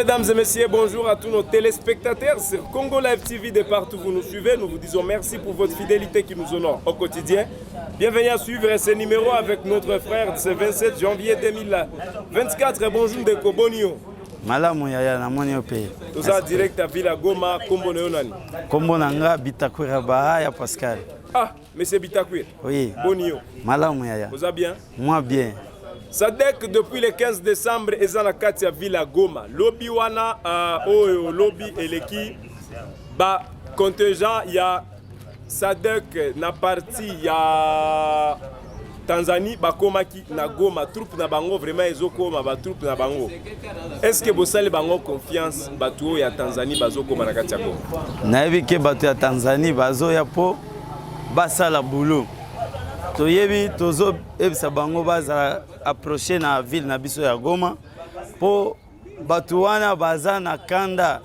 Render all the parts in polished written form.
Mesdames et messieurs, bonjour à tous nos téléspectateurs sur Congo Live TV de partout où vous nous suivez. Nous vous disons merci pour votre fidélité qui nous honore au quotidien. Bienvenue à suivre ce numéro avec notre frère de ce 27 janvier 2024. Bonjour de Kobonio. Malamu yaya na moni ope. Tous en direct à Villa Goma, Kombo Neonani. Kombo nanga Bitakwira Bahaya Pascal. Ah, monsieur Bitakwira. Oui. Bonio. Malamu yaya. Vous allez bien? Moi bien. Sadek depuis le 15 décembre ezana kati ya Villa Goma. Lobby wana oyo lobby eleki ba contingent ya Sadek na parti ya Tanzanie bakomaki na Goma troupe na bango vraiment ezokoma ba troupe na bango. Est-ce que bosale bango confiance batu ya Tanzanie bazokoma na kati ya Goma? Nayebi ke batu ya Tanzanie bazoya po basala boulot. Toyebi tozo ebisa bango baza approcher na ville na biso ya Goma po batu wana baza na kanda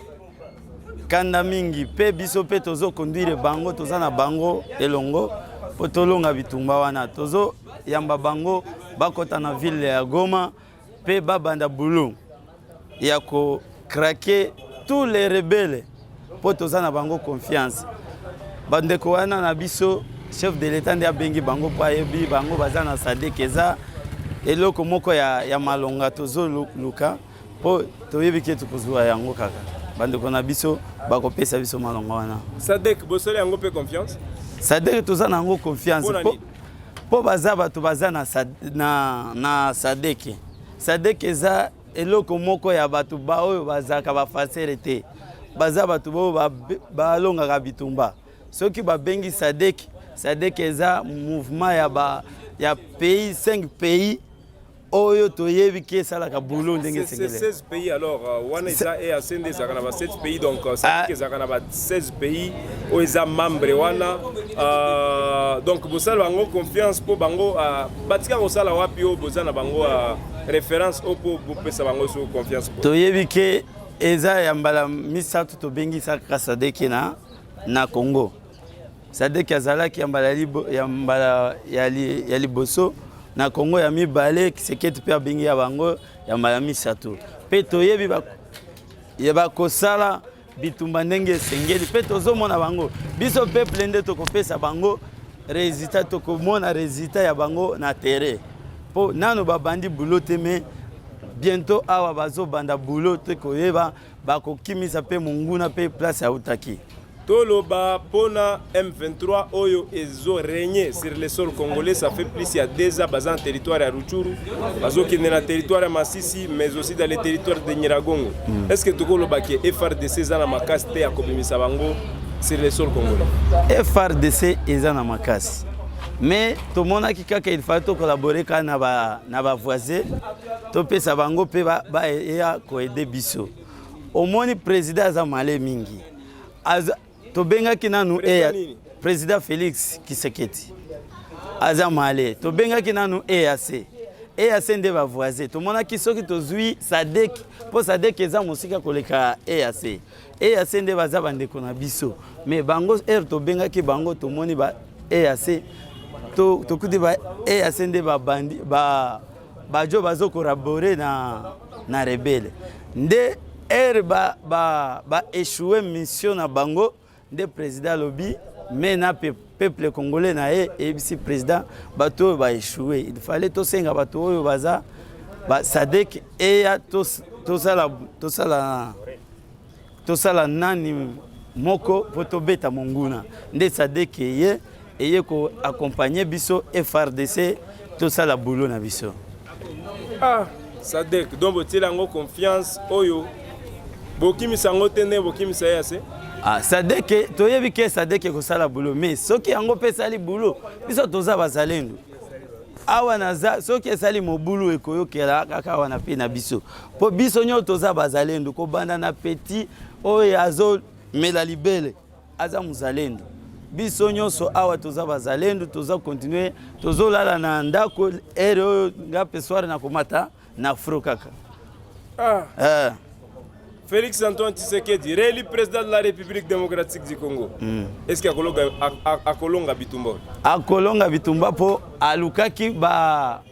mingi pe biso pe tozo conduire bango toza na bango elongo po tolonga bitumba wana tozo yamba bango bakota na ville ya Goma pe babanda boulot ya ko craquer tous les rebelles po toza na bango confiance bandeko wana na biso chef de l'état nde abengi bango po ayebi bango baza na Sadek eza eloko moko ya malonga tozo luka po toyebi ke tukozwa yango kaka bandeko na biso bakopesa biso malonga wana. Sadek bosole yango pe confiance? Sadek toza na yango confiance po baza bato baza na Sadek. Sadek eza eloko moko ya bato ba oyo bazaka ba facile te. Baza bato bo balongaka bitumba. Soki babengi Sadek eza mouvement ya pays 5 pays oyo toyebi ke salaka boulot ndenge sengele. C'est 16 pays alors wana eza EAC nde ezaka na ba 7 pays donc Sadek ezaka na ba 16 pays oyo eza membre wana donc bosala bango confiance po bango batika kosala wapi oyo boza na bango référence oyo po bopesa bango so confiance po. Toyebi ke eza ya mbala misato tobengi saka Sadek na Congo. Sadek azalaki ya mbala ya liboso na Congo ya mibale kiseketi pe abengi ya bango ya mbala misato pe toyebi bakosala bitumba ndenge esengeli pe tozomona bango biso peuple nde tokopesa bango résultat tokomona résultat ya bango na terrain po nano babandi boulot te mais bientôt awa bazobanda boulot te koyeba bakokimisa pe munguna pe place ya utaki. Toloba pona M23 oyo ezo régner sur le sol congolais, ça fait plus il y a 2 ans basé en territoire à Rutshuru, bazo qui est dans le territoire à Masisi mais aussi dans le territoire de Nyiragongo. Est-ce que tokoloba ki FRDC eza na makasi te ya kobimisa bango sur le sol congolais? FRDC eza na makasi. Mais tout le monde qui il faut collaborer na ba voisin, to pesa bango pe ba ya ko aider biso. Au moins président za malé mingi. Tobenga kinanu président Félix Tshisekedi azamale tobenga kinanu EAC nde ba voisin to mona kisoki tozui Sadek po Sadek eza musika koleka EAC nde baza bandeko na biso mais bango tobenga ki bango to moni ba EAC to kudi ba EAC nde ba bandi ba jo bazo collaborer na rebelle nde ba échoué mission na bango de président lobby mais na peuple congolais na et si président bato ba échoué il fallait to senga bato oyo baza ba Sadek et ya to sala nani moko poto beta monguna nde Sadek eye ko accompagner biso FRDC to sala boulot na biso. Sadek donc botiela ngo confiance oyo Bokimi sango tene bokimi sayase. Sadek toyebi ke Sadek ko sala boulot mais soki yango pe sali boulot biso toza bazalendo. Awa naza soki sali mo boulot ekoyokela kaka wana pe na biso. Po biso nyo toza bazalendo ko banda na petit oyo azo mela libele aza muzalendo. Biso nyonso awa toza bazalendo toza continuer tozo lala na ndako ero ngape soir na komata na fro kaka. Félix Antoine Tshisekedi, réélu président de la République démocratique du Congo. Est-ce qu'il y a Kolonga Bitumba? A Kolonga Bitumba po alukaki ba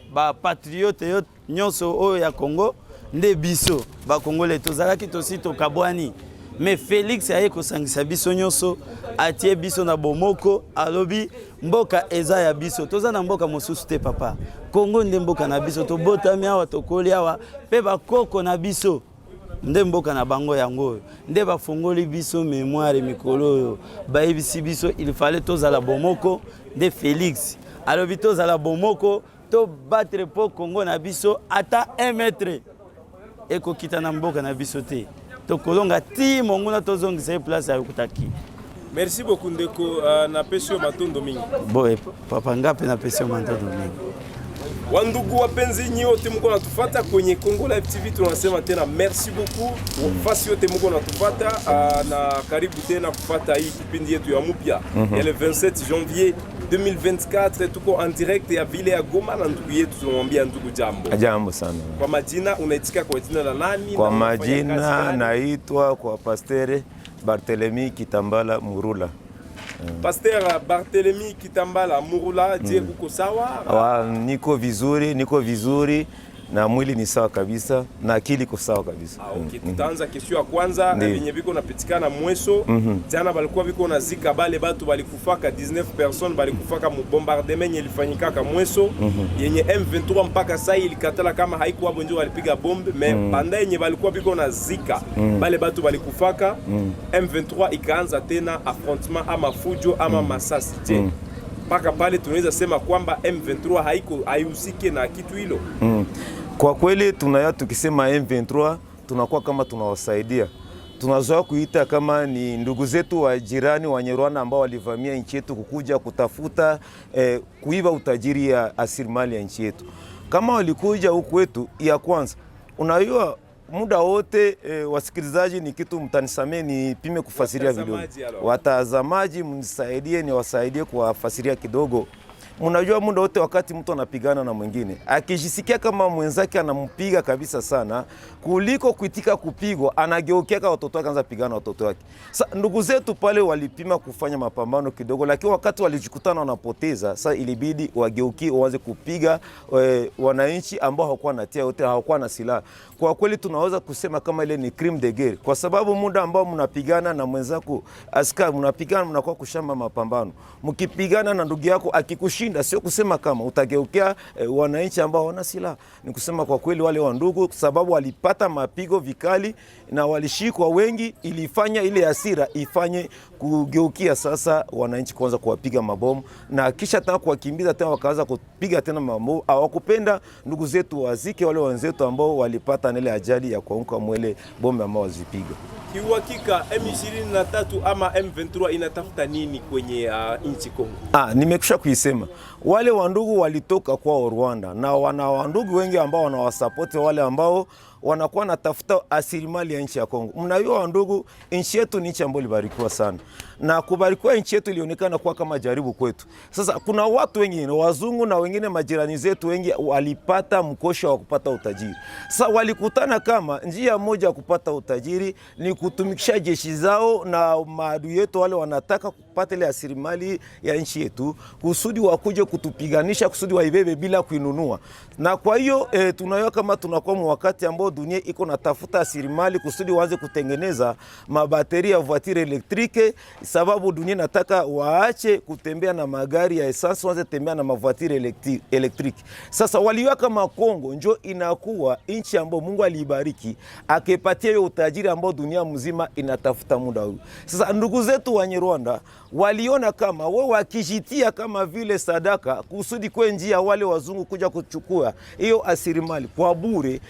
patriote nyonso oyo ya Congo nde biso bakongole tozalaki tosi tokabwani mais Félix aye kosangisa biso nyonso atie biso na bomoko alobi mboka eza ya biso toza na mboka mosusu te papa Kongo nde mboka na biso tobotami awa tokoli awa pe bakoko na biso nde mboka na bango yango nde bafongoli biso mémoire mikolo oyo bayebisi biso il fallait tozala bomoko nde Félix alobi tozala bomoko to battre po Kongo na biso ata 1 mètre ekokita na mboka na biso te tokolonga ti monguna tozongisa place ya kutaki. Merci beaucoup ndeko na pesio matondo mingi. Boe papa ngape na pesio matondo mingi. Wandugu wapenzi nyote mko natufuata kwenye Congo Live TV, tunasema tena merci beaucoup. Fasi yote mko natufuata na karibu tena kufuata hii kipindi yetu ya mpya ya le 27 janvier 2024. Tuko en direct ya vile ya Goma na ndugu yetu, tunamwambia ndugu jambo. Jambo sana. Kwa majina unaitika kwa jina la nani? Kwa majina naitwa kwa Pasteur Barthélemy Kitambala Murula. Pasteur Barthélemy Kitambala Murula, je uko sawa? Niko vizuri na mwili ni sawa kabisa na akili iko sawa kabisa. Okay, tutaanza kesho ya kwanza venye biko napitikana Mweso. Jana balikuwa biko na zika bale batu balikufaka 19 personnes balikufaka mu bombardement ilifanyika ka Mweso yenye M23 mpaka sasa ilikatala kama haikuwa bonjo walipiga bombe mais banda yenye balikuwa biko na zika bale batu balikufaka M23 ikaanza tena affrontement ama fujo ama masasi je. Mpaka pale tunaweza sema kwamba M23 haihusiki na kitu hilo. Kwa kweli tunaya tukisema M23 tunakuwa kama tunawasaidia. Tunazoea kuita kama ni ndugu zetu wa jirani wa Nyarwanda ambao walivamia nchi yetu kukuja kutafuta kuiba utajiri ya asilimali ya nchi yetu. Kama walikuja huku wetu ya kwanza, unajua muda wote wasikilizaji ni kitu mtanisamee nipime kufasiria video. Watazamaji mnisaidie ni wasaidie kuwafasiria kidogo. Mnajua muda wote wakati mtu anapigana na mwingine, akijisikia kama mwenzake anampiga kabisa sana, kuliko kuitika kupigwa, anageukea kwa watoto wake anza pigana watoto wake. Sasa ndugu zetu pale walipima kufanya mapambano kidogo, lakini wakati walijikutana wanapoteza, sasa ilibidi wageukie waanze kupiga wananchi ambao hawakuwa na tia yote, hawakuwa na silaha. Kwa kweli tunaweza kusema kama ile ni crime de guerre, kwa sababu muda ambao mnapigana na mwenzako askari, mnapigana mnakuwa kushamba mapambano. Mkipigana na ndugu yako akikushinda, sio kusema kama utageukea wananchi ambao wana silaha. Ni kusema kwa kweli wale wa ndugu, sababu walipata mapigo vikali na walishikwa wengi, ilifanya ile hasira ifanye kugeukia sasa wananchi kwanza kuwapiga mabomu, na kisha tena kuwakimbiza tena wakaanza kupiga tena mabomu. Hawakupenda ndugu zetu wazike wale wenzetu ambao walipata ile ajali ya kuanguka mwele bomu ambao wazipiga. Kiuhakika M23 ama M23 inatafuta nini kwenye nchi Kongo? Nimekusha kuisema. Wale wandugu walitoka kwa Rwanda na wana wandugu wengi ambao wanawasupport wale ambao wanakuwa natafuta asilimali ya nchi ya Kongo. Mnajua wandugu, nchi yetu ni nchi ambayo ilibarikiwa sana. Na kubarikiwa nchi yetu ilionekana kuwa kama jaribu kwetu. Sasa kuna watu wengine wazungu na wengine majirani zetu wengi walipata mkosho wa kupata utajiri. Sasa walikutana kama njia moja ya kupata utajiri ni kutumikisha jeshi zao na maadui yetu wale wanataka kupata ile asilimali ya nchi yetu kusudi wakuje kutupiganisha kusudi waibebe bila kuinunua. Na kwa hiyo tunayo kama tunakuwa wakati ambao dunia iko natafuta asilimali kusudi waanze kutengeneza mabateri ya voiture elektrike, sababu dunia nataka waache kutembea na magari ya essence waanze tembea na mavoiture elektrike. Sasa waliwa kama Kongo njo inakuwa nchi ambayo Mungu alibariki akipatia hiyo utajiri ambao dunia mzima inatafuta muda huu. Sasa ndugu zetu wa Rwanda waliona kama wao wakijitia kama vile sadaka kusudi kwa njia wale wazungu kuja kuchukua hiyo asilimali kwa bure,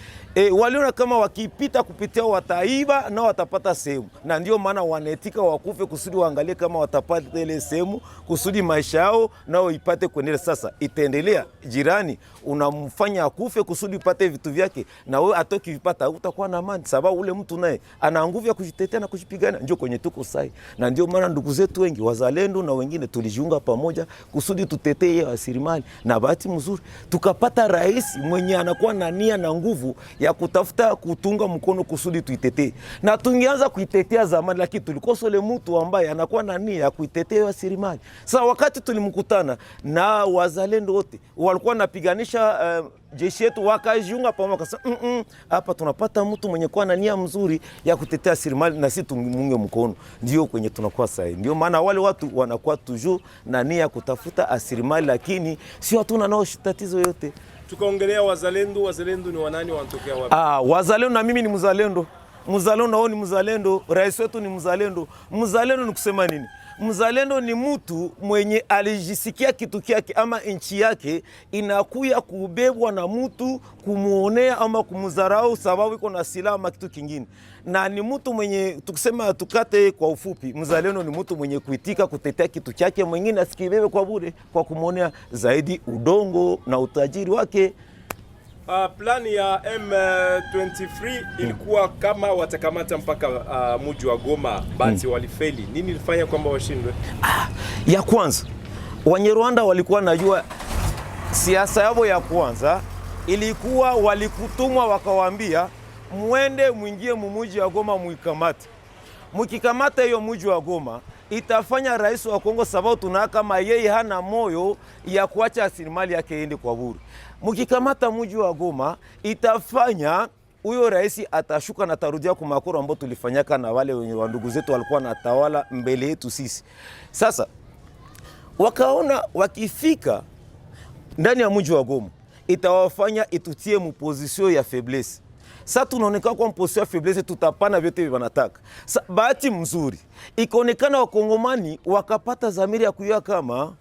waliona kama wakipita kupitia wataiba na watapata sehemu, na ndio maana wanetika wakufe kusudi waangalie kama watapata ile sehemu kusudi maisha yao nao ipate kuendelea. Sasa itaendelea jirani unamfanya akufe kusudi upate vitu vyake, na wewe atoki vipata utakuwa na amani, sababu ule mtu naye ana nguvu ya kujitetea na kujipigana. Ndio kwenye tuko sai, na ndio maana ndugu zetu wengi wazalendo na wengine tulijiunga pamoja kusudi tutetee kututetea rasilimali, na bahati mzuri tukapata rais mwenye anakuwa na nia na nguvu ya kutafuta kutunga mkono kusudi tuitetee, na tungeanza kuitetea zamani, lakini tulikosa ile mtu ambaye anakuwa na nia ya kuitetea rasilimali. Sasa wakati tulimkutana na wazalendo wote walikuwa napiganisha jeshi yetu, wakajiunga pamoja, akasema hapa tunapata mtu mwenye kuwa na nia mzuri ya kutetea rasilimali na sisi tumunge mkono. Ndio kwenye tunakuwa sasa. Ndio maana wale watu wanakuwa toujours na nia ya kutafuta rasilimali, lakini sio hatuna nao tatizo yote. Tukaongelea wazalendo. Wazalendo ni wanani, wanatokea wapi? Wazalendo, na mimi ni mzalendo. Mzalendo nao ni mzalendo, rais wetu ni mzalendo. Mzalendo ni kusema nini? Mzalendo ni mtu mwenye alijisikia kitu kyake ama nchi yake inakuya kubebwa na mtu kumuonea ama kumudharau sababu iko na silaha ama kitu kingine. Na ni mtu mwenye tukisema tukate kwa ufupi, mzalendo ni mtu mwenye kuitika kutetea kitu chake mwingine asikibebe kwa bure kwa kumuonea zaidi udongo na utajiri wake. Plani ya M23 ilikuwa kama watakamata mpaka mji wa Goma, basi walifeli. Nini ilifanya kwamba washindwe? Ya kwanza, Wanyarwanda walikuwa najua siasa yao ya kwanza ilikuwa walikutumwa wakawaambia muende mwingie mumuji wa Goma muikamate. Mukikamata hiyo mji wa Goma itafanya rais wa Kongo sababu tunaa kama yeye hana moyo ya kuacha rasilimali yake iende kwa bure. Mukikamata mji wa Goma itafanya huyo rais atashuka na tarudia kwa makoro ambao tulifanyaka na wale wenye ndugu zetu walikuwa na tawala mbele yetu sisi. Sasa wakaona wakifika ndani ya mji wa Goma itawafanya itutie mposition ya faiblesse. Sasa tunaonekana kwa mposition ya faiblesse, tutapana vyote wanataka. Bahati mzuri ikaonekana wakongomani wakapata dhamiri ya kujua kama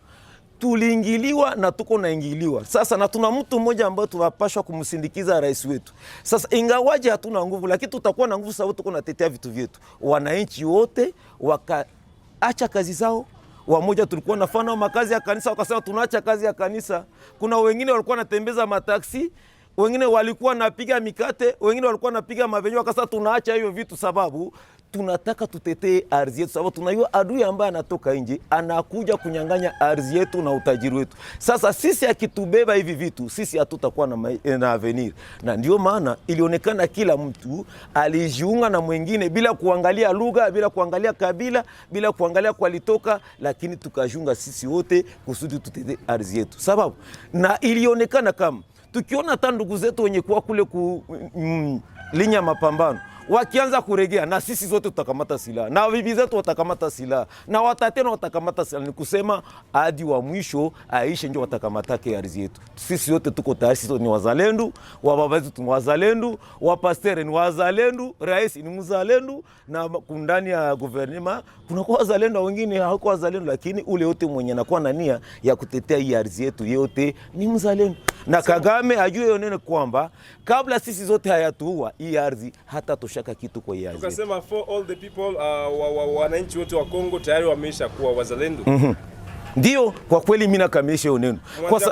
tuliingiliwa na tuko naingiliwa. Sasa na tuna mtu mmoja ambaye tunapashwa kumsindikiza rais wetu. Sasa ingawaje hatuna nguvu, lakini tutakuwa na nguvu sababu tuko natetea vitu vyetu. Wananchi wote wakaacha kazi zao. Wamoja tulikuwa nafanya makazi ya kanisa wakasema tunaacha kazi ya kanisa. Kuna wengine walikuwa natembeza mataksi, wengine walikuwa napiga mikate, wengine walikuwa napiga mavenyo, wakasema tunaacha hiyo vitu sababu tunataka tutetee ardhi yetu, sababu tunajua adui ambaye anatoka nje anakuja kunyang'anya ardhi yetu na utajiri wetu. Sasa sisi akitubeba hivi vitu, sisi hatutakuwa na avenir. Na ndio maana ilionekana kila mtu alijiunga na mwingine bila kuangalia lugha, bila kuangalia kabila, bila kuangalia kwa litoka, lakini tukajiunga sisi wote kusudi tutetee ardhi yetu. Sababu na ilionekana kama tukiona hata ndugu zetu wenye kuwa kule linya mapambano wakianza kuregea, na sisi zote tutakamata silaha, na bibi zetu watakamata silaha, na watatena watakamata silaha. Ni kusema hadi wa mwisho aishe ndio watakamata ardhi yetu. Sisi wote tuko tayari, sisi ni wazalendo, wa baba zetu ni wazalendo, wa pastor ni wazalendo, rais ni mzalendo, na ndani ya gouvernement kuna kwa wazalendo wengine hawako wazalendo, lakini ule yote mwenye anakuwa na nia ya kutetea hii ardhi yetu yote ni mzalendo. Na Kagame ajue yonene kwamba kabla sisi zote hayatuua hii ardhi hata toshaka kitu kwa hii ardhi. Tukasema for all the people, wananchi wote wa Kongo tayari wameisha kuwa wazalendo. Ndio, kwa kweli mimi nakamilisha hiyo neno.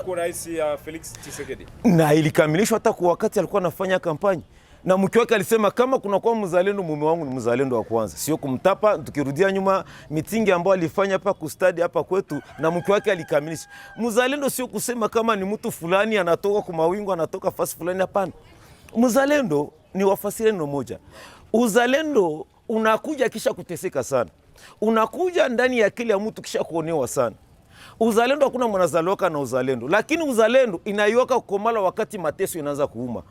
Kwa rais Felix Tshisekedi. Na ilikamilishwa hata kwa wakati alikuwa anafanya kampani. Na mke wake alisema kama kuna kwa mzalendo, mume wangu ni mzalendo wa kwanza, sio kumtapa. Tukirudia nyuma mitingi ambayo alifanya hapa kustadi hapa kwetu, na mke wake alikamilisha. Mzalendo sio kusema kama ni mtu fulani anatoka kwa mawingu, anatoka fasi fulani, hapana. Mzalendo ni wafasiri neno moja. Uzalendo unakuja kisha kuteseka sana. Unakuja ndani ya akili ya mtu kisha kuonewa sana. Uzalendo hakuna mwanazaloka na uzalendo, lakini uzalendo inayoka kukomala wakati mateso inaanza kuuma.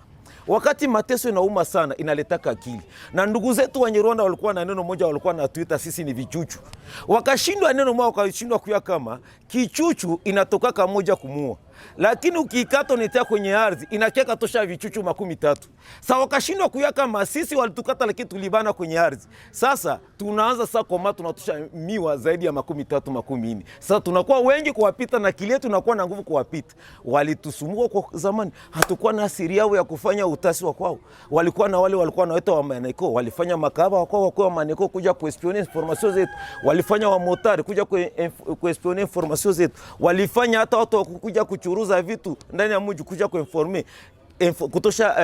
Wakati mateso inauma sana inaletaka akili. Na ndugu zetu wa Rwanda walikuwa na neno moja, walikuwa na Twitter, sisi ni vichuchu. Wakashindwa neno moja, wakashindwa kuya kama kichuchu inatoka moja kumua. Lakini ukiikata unetea kwenye ardhi inakiaka tosha vichuchu 13. Sasa wakashindwa kuya kama sisi walitukata lakini tulibana kwenye ardhi. Sasa tunaanza sasa koma tunatosha miwa zaidi ya 13 14. Sasa tunakuwa wengi kuwapita na kile tunakuwa na nguvu kuwapita. Walitusumua kwa zamani, hatakuwa na asiri yao ya kufanya utasi wa kwao. Walikuwa na wale walikuwa naita wa maneko, walifanya makaba wako wa maneko kuja kuespionner information zetu. Walifanya wa motari kuja kuespionner information zetu. Walifanya hata watu kuja kuchuruza vitu ndani ya mji kuja kuinformer. kutosha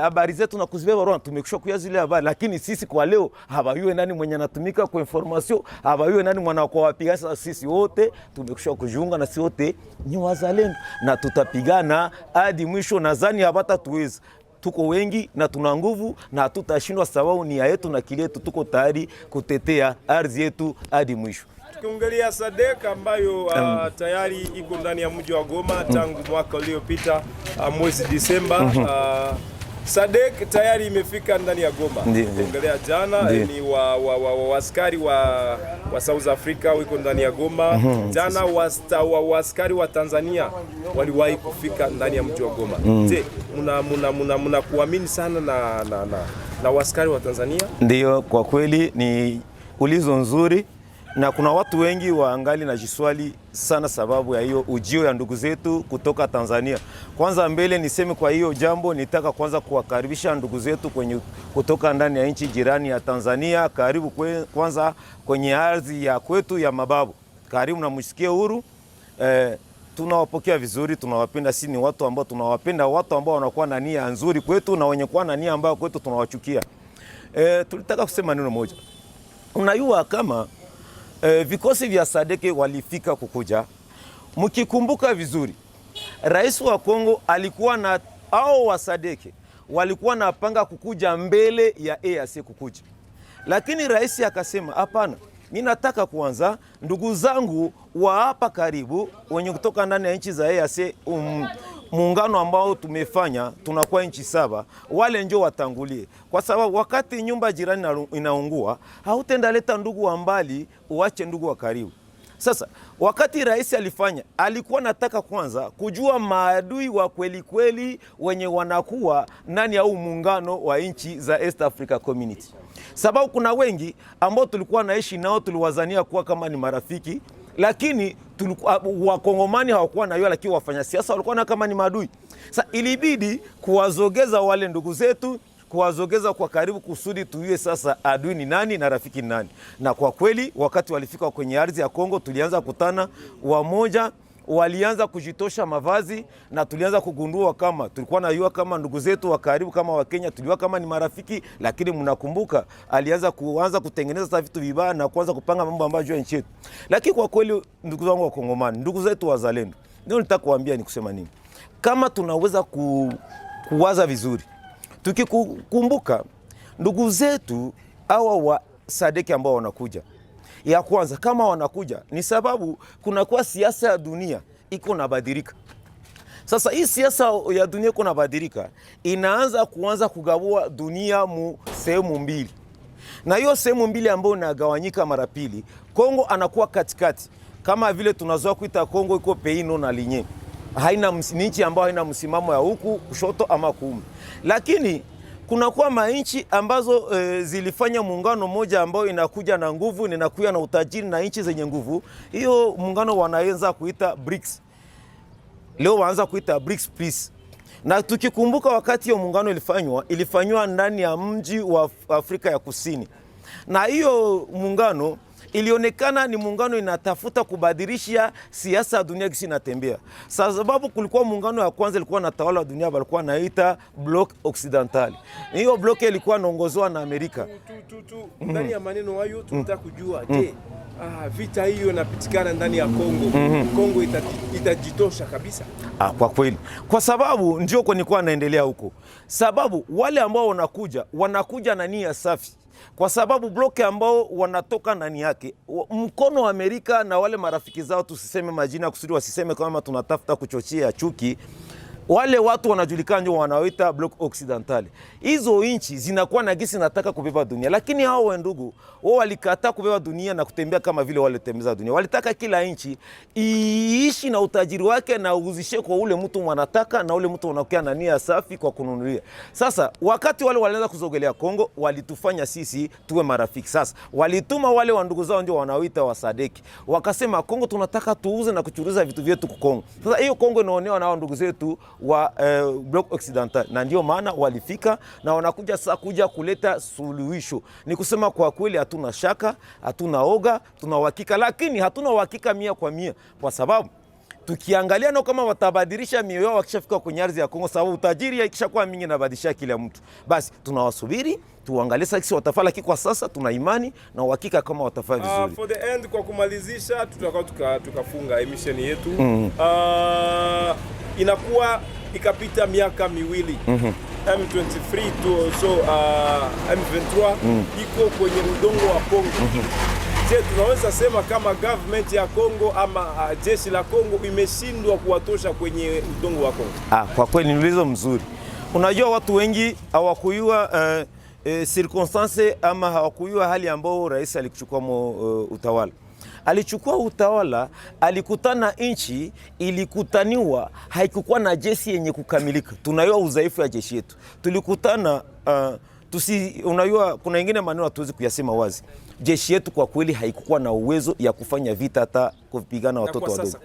habari zetu na kuzibeba Rwanda, tumekwisha kuya zile habari, lakini sisi kwa leo habayue nani mwenye anatumika kwa information, habayue nani mwana kwa wapiga. Sasa sisi wote tumekwisha kujiunga na sisi wote ni wazalendo na tutapigana hadi mwisho. Nadhani hapata tuweza, tuko wengi na tuna nguvu na hatutashindwa, sababu nia yetu na kile yetu, tuko tayari kutetea ardhi yetu hadi mwisho. Tukiongelea SADC ambayo tayari iko ndani ya mji wa Goma tangu mwaka uliopita mwezi Disemba. SADC tayari imefika ndani ya Goma. Tukiongelea jana ni askari wa South Africa wiko ndani ya Goma. Jana askari wa Tanzania waliwahi kufika ndani ya mji wa Goma. Je, muna kuamini sana na askari wa Tanzania? Ndio, kwa kweli ni ulizo nzuri, na kuna watu wengi waangali na jiswali sana sababu ya hiyo ujio ya ndugu zetu kutoka Tanzania. Kwanza mbele niseme kwa hiyo jambo, nitaka kwanza kuwakaribisha ndugu zetu kutoka ndani ya nchi jirani ya Tanzania. Karibu kwanza kwenye ardhi ya kwetu ya mababu. Karibu na msikie huru. Tunawapokea vizuri, tunawapenda. Sisi ni watu ambao tunawapenda, watu ambao wanakuwa na nia nzuri kwetu na wenye kuwa na nia ambao kwetu tunawachukia. Tulitaka kusema neno moja. Unajua kama vikosi vya SADC walifika kukuja, mkikumbuka vizuri, rais wa Kongo alikuwa na wa SADC walikuwa napanga kukuja mbele ya EAC kukuja, lakini rais akasema hapana, mimi nataka kwanza ndugu zangu wa hapa karibu wenye kutoka ndani ya nchi za EAC, muungano ambao tumefanya tunakuwa nchi 7, wale njoo watangulie, kwa sababu wakati nyumba jirani inaungua hautenda leta ndugu wa mbali uache ndugu wa karibu. Sasa wakati rais alifanya, alikuwa nataka kwanza kujua maadui wa kweli kweli wenye wanakuwa ndani ya muungano wa nchi za East Africa Community, sababu kuna wengi ambao tulikuwa naishi nao tuliwazania kuwa kama ni marafiki, lakini wakongomani hawakuwa na hiyo, lakini wafanya siasa walikuwa na kama ni maadui. Sasa ilibidi kuwazogeza wale ndugu zetu, kuwazogeza kwa karibu kusudi tuiwe sasa adui ni nani na rafiki ni nani. Na kwa kweli wakati walifika kwenye ardhi ya Kongo, tulianza kutana wamoja, walianza kujitosha mavazi na tulianza kugundua kama tulikuwa na yua kama ndugu zetu wa karibu kama wa Kenya, tuliwa kama ni marafiki, lakini mnakumbuka alianza kutengeneza vitu vibaya na kuanza kupanga mambo ambayo juu nchi yetu. Lakini kwa kweli ndugu zangu wa Kongomani, ndugu zetu wazalendo, ndio nitaka kuambia ni kusema nini, kama tunaweza kuwaza vizuri, tukikumbuka ndugu zetu hawa wa SADC ambao wanakuja, ya kwanza kama wanakuja ni sababu kunakuwa siasa ya dunia iko nabadilika. Sasa hii siasa ya dunia iko nabadilika, kuanza kugawua dunia mu sehemu mbili, na hiyo sehemu mbili ambayo inagawanyika mara pili, Kongo anakuwa katikati, kama vile tunazoea kuita Kongo iko peino na linye, haina nchi ambayo haina msimamo ya huku kushoto ama kuume. Lakini kunakuwa mainchi ambazo zilifanya muungano moja ambao inakuja na nguvu, inakuja na utajiri na nchi zenye nguvu. Hiyo muungano wanaanza kuita BRICS. Leo wanaanza kuita BRICS Peace. Na tukikumbuka wakati hiyo muungano ilifanywa ndani ya mji wa Afrika ya Kusini. Na hiyo muungano ilionekana ni muungano inatafuta kubadilisha siasa ya dunia kisi inatembea. Sababu kulikuwa muungano ya kwanza ilikuwa na tawala wa dunia walikuwa naita Bloc Occidental. Hiyo bloc ilikuwa inaongozwa na Amerika. Ndani ya maneno hayo tunataka kujua, je, vita hiyo inapitikana ndani ya Kongo, Kongo itajitosha kabisa? Kwa kweli. Kwa sababu ndio nilikuwa naendelea huko. Sababu wale ambao wanakuja na nia safi. Kwa sababu bloke ambao wanatoka ndani yake mkono wa Amerika na wale marafiki zao, tusiseme majina kusudi wasiseme kama tunatafuta kuchochea chuki, wale watu wanajulikana ndio wanaoita Bloc Occidental. Hizo nchi zinakuwa na gisi nataka kubeba dunia, lakini hao wendugu wao walikataa kubeba dunia na kutembea kama vile wale tembeza dunia. Walitaka kila nchi iishi na utajiri wake na uzishe kwa ule mtu wanataka, na ule mtu anakuwa na nia safi kwa kununulia. Sasa wakati wale walianza kuzogelea Kongo, walitufanya sisi tuwe marafiki. Sasa walituma wale wa ndugu zao ndio wanaoita wa SADC, wakasema Kongo tunataka tuuze na kuchuruza vitu vyetu kwa Kongo. Sasa hiyo Kongo inaonewa na ndugu zetu wa Bloc Occidental, na ndio maana walifika na wanakuja sasa kuja kuleta suluhisho. Ni kusema kwa kweli hatuna shaka, hatuna oga, tuna uhakika, lakini hatuna uhakika 100%, kwa sababu tukiangalia nao kama watabadilisha mioyo yao wakishafika kwenye ardhi ya Kongo, sababu utajiri ikishakuwa mingi na badisha kila mtu, basi tunawasubiri tuangalie sasa watafaa, lakini kwa sasa tuna imani na uhakika kama watafaa vizuri. For the end, kwa kumalizisha, tutakuwa tukafunga emission yetu. Inakuwa ikapita miaka miwili M23 tu, so M23 iko kwenye udongo wa Kongo. Je, tunaweza sema kama government ya Kongo ama jeshi la Kongo imeshindwa kuwatosha kwenye udongo wa Kongo? Kwa kweli ni ulizo mzuri. Unajua watu wengi hawakujua circumstance ama hawakujua hali ambayo rais alichukua utawala. Alichukua utawala, alikutana nchi, ilikutaniwa, haikukuwa na jeshi yenye kukamilika. Tunajua udhaifu ya jeshi yetu. Tulikutana unajua kuna ingine maneno hatuwezi kuyasema wazi. Jeshi yetu kwa kweli haikukuwa na uwezo ya kufanya vita hata kupigana watoto wadogo.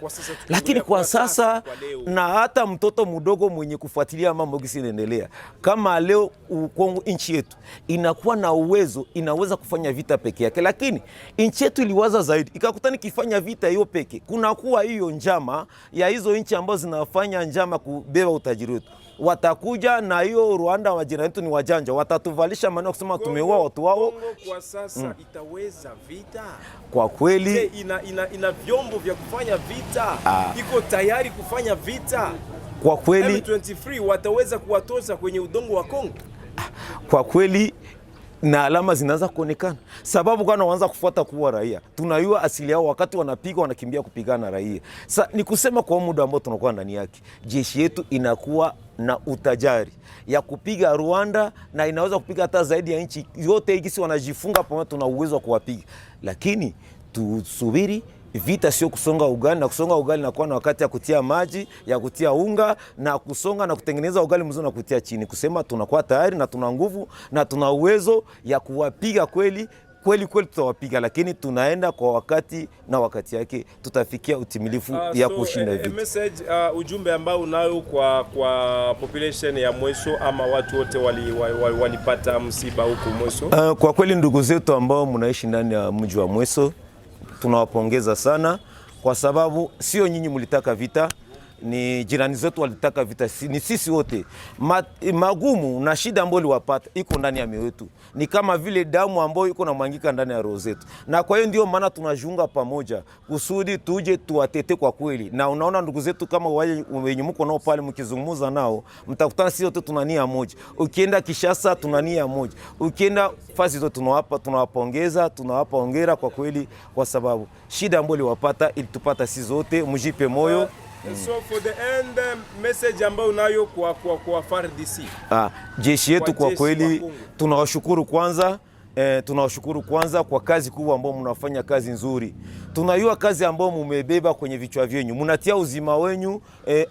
Lakini kwa sasa na hata mtoto mdogo mwenye kufuatilia mambo gisi inaendelea, kama leo Kongo nchi yetu inakuwa na uwezo, inaweza kufanya vita peke yake, lakini nchi yetu iliwaza zaidi, ikakutana kifanya vita hiyo peke. Kuna kuwa hiyo njama ya hizo nchi ambazo zinafanya njama kubeba utajiri wetu. Watakuja na hiyo Rwanda, majirani wetu ni wajanja, watatuvalisha maneno kusema tumeua watu wao. Kongo kwa sasa itaweza vita? Kwa kweli ina vyombo vya kufanya vita? Iko tayari kufanya vita? Kwa kweli M23 wataweza kuwatosha kwenye udongo wa Kongo? Kwa kweli na alama zinaanza kuonekana, sababu kana wanaanza kufuata kuwa raia. Tunajua asili yao, wakati wanapiga wanakimbia kupigana raia. Sasa ni kusema kwa muda ambao tunakuwa ndani yake, jeshi yetu inakuwa na utajari ya kupiga Rwanda na inaweza kupiga hata zaidi ya nchi yote hiki, wanajifunga pamoja, tuna uwezo wa kuwapiga. Lakini tusubiri, vita sio kusonga ugali, na kusonga ugali na kuwa na wakati ya kutia maji, ya kutia unga na kusonga na kutengeneza ugali mzuri na kutia chini. Kusema tunakuwa tayari na tuna nguvu na tuna uwezo ya kuwapiga kweli tutawapiga, lakini tunaenda kwa wakati na wakati yake tutafikia utimilifu ya kushinda vita. Message, ujumbe ambao unayo kwa population ya Mweso ama watu wote walipata msiba huko Mweso? Kwa kweli ndugu zetu ambao mnaishi ndani ya mji wa Mweso, tunawapongeza sana, kwa sababu sio nyinyi mlitaka vita, ni jirani zetu walitaka vita, ni sisi wote. Magumu na shida ambayo liwapata iko ndani ya mioyo yetu, ni kama vile damu ambayo iko na mwangika ndani ya roho zetu, na kwa hiyo ndio maana tunajiunga pamoja kusudi tuje tuwatete kwa kweli. Na unaona ndugu zetu kama wale wenye mko nao pale, mkizungumza nao mtakutana sisi wote tuna nia moja. Ukienda Kishasa tuna nia moja, ukienda fasi zote tunawapongeza, tunawapa hongera kwa kweli, kwa sababu shida ambayo liwapata ilitupata sisi zote. Mjipe moyo. So for the end, message ambayo unayo kwa FARDC? Jeshi yetu kwa kweli tunawashukuru kwanza. Tunawashukuru kwanza kwa kazi kubwa ambayo mnafanya, kazi nzuri. Tunajua kazi ambayo mumebeba kwenye vichwa vyenyu, mnatia uzima wenyu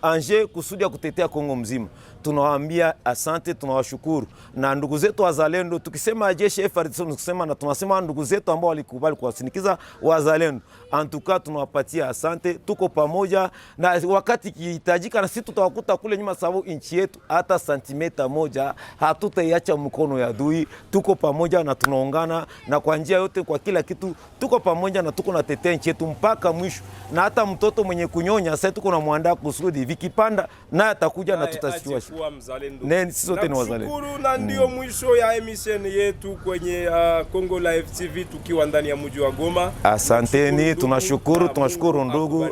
anje kusudi ya kutetea Kongo mzima. Tunawaambia asante, tunawashukuru. Na ndugu zetu wazalendo, tukisema jeshi FARDC tukisema, na tunasema ndugu zetu ambao walikubali kuwasindikiza wazalendo, antuka tunawapatia asante. Tuko pamoja na wakati kihitajika na sisi tutawakuta kule nyuma, sababu nchi yetu hata santimeta moja hatutaiacha mkono ya adui. Tuko pamoja na tunaungana, na kwa njia yote, kwa kila kitu tuko pamoja, na tuko na tetea nchi yetu mpaka mwisho. Na hata mtoto mwenye kunyonya sasa tuko na muandaa kusudi vikipanda na atakuja na tutasikiwa. Sisi sote ni wazalendo. Na ndio mwisho ya emission yetu kwenye Congo Live TV tukiwa ndani ya mji wa Goma. Asanteni, tunashukuru ndugu.